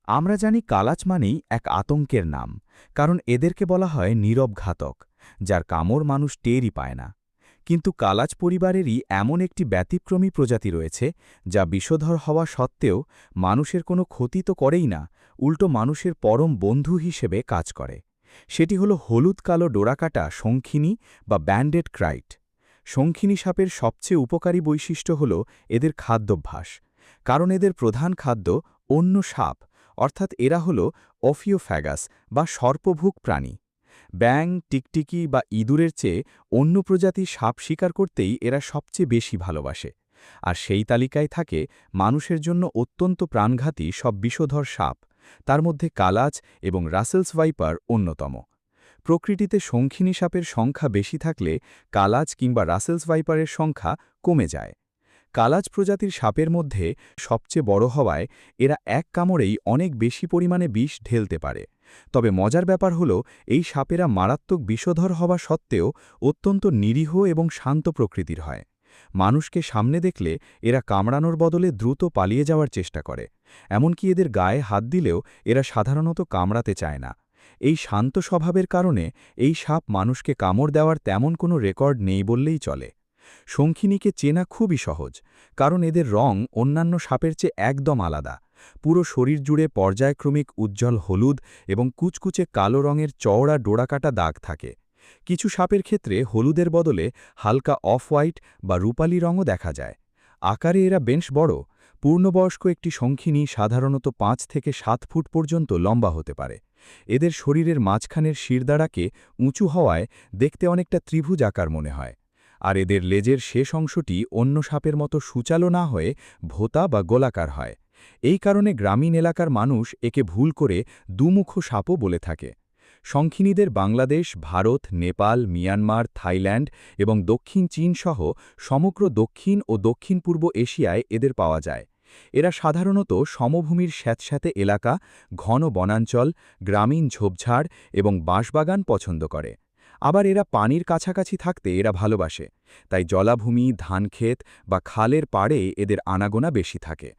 আমরা জানি কালাচ মানেই এক আতঙ্কের নাম, কারণ এদেরকে বলা হয় নীরব ঘাতক, যার কামড় মানুষ টেরই পায় না। কিন্তু কালাচ পরিবারেরই এমন একটি ব্যতিক্রমী প্রজাতি রয়েছে, যা বিষধর হওয়া সত্ত্বেও মানুষের কোনো ক্ষতি তো করেই না, উল্টো মানুষের পরম বন্ধু হিসেবে কাজ করে। সেটি হলো হলুদ কালো ডোরাকাটা শঙ্খিনী বা ব্যান্ডেড ক্রাইট। শঙ্খিনী সাপের সবচেয়ে উপকারী বৈশিষ্ট্য হল এদের খাদ্যাভ্যাস। কারণ এদের প্রধান খাদ্য অন্য সাপ, অর্থাৎ এরা হল অফিওফ্যাগাস বা সর্পভুক প্রাণী। ব্যাং, টিকটিকি বা ইঁদুরের চেয়ে অন্য প্রজাতির সাপ শিকার করতেই এরা সবচেয়ে বেশি ভালোবাসে। আর সেই তালিকায় থাকে মানুষের জন্য অত্যন্ত প্রাণঘাতী সব বিষধর সাপ, তার মধ্যে কালাচ এবং রাসেলস ভাইপার অন্যতম। প্রকৃতিতে শঙ্খিনী সাপের সংখ্যা বেশি থাকলে কালাচ কিংবা রাসেলস ভাইপারের সংখ্যা কমে যায়। কালাচ প্রজাতির সাপের মধ্যে সবচেয়ে বড় হওয়ায় এরা এক কামড়েই অনেক বেশি পরিমাণে বিষ ঢেলতে পারে। তবে মজার ব্যাপার হল, এই সাপেরা মারাত্মক বিষধর হওয়া সত্ত্বেও অত্যন্ত নিরীহ এবং শান্ত প্রকৃতির হয়। মানুষকে সামনে দেখলে এরা কামড়ানোর বদলে দ্রুত পালিয়ে যাওয়ার চেষ্টা করে। এমনকি এদের গায়ে হাত দিলেও এরা সাধারণত কামড়াতে চায় না। এই শান্ত স্বভাবের কারণে এই সাপ মানুষকে কামড় দেওয়ার তেমন কোনো রেকর্ড নেই বললেই চলে। শঙ্খিনীকে চেনা খুবই সহজ, কারণ এদের রং অন্যান্য সাপের চেয়ে একদম আলাদা। পুরো শরীর জুড়ে পর্যায়ক্রমিক উজ্জ্বল হলুদ এবং কুচকুচে কালো রঙের চওড়া ডোরাকাটা দাগ থাকে। কিছু সাপের ক্ষেত্রে হলুদের বদলে হালকা অফ হোয়াইট বা রূপালী রঙও দেখা যায়। আকারে এরা বেশ বড়। পূর্ণবয়স্ক একটি শঙ্খিনী সাধারণত ৫ থেকে ৭ ফুট পর্যন্ত লম্বা হতে পারে। এদের শরীরের মাঝখানের শিরদাঁড়াকে উঁচু হওয়ায় দেখতে অনেকটা ত্রিভুজ আকার মনে হয়। আর এদের লেজের শেষ অংশটি অন্য সাপের মতো সূচালো না হয়ে ভোঁতা বা গোলাকার হয়। এই কারণে গ্রামীণ এলাকার মানুষ একে ভুল করে দুমুখ সাপও বলে থাকে। শঙ্খিনীদের বাংলাদেশ, ভারত, নেপাল, মিয়ানমার, থাইল্যান্ড এবং দক্ষিণ চীন সহ সমগ্র দক্ষিণ ও দক্ষিণ পূর্ব এশিয়ায় এদের পাওয়া যায়। এরা সাধারণত সমভূমির স্যাঁতস্যাঁতে এলাকা, ঘন বনাঞ্চল, গ্রামীণ ঝোপঝাড় এবং বাঁশবাগান পছন্দ করে। আবার এরা পানির কাছাকাছি থাকতে এরা ভালোবাসে, তাই জলাভূমি, ধানক্ষেত বা খালের পাড়ে এদের আনাগোনা বেশি থাকে।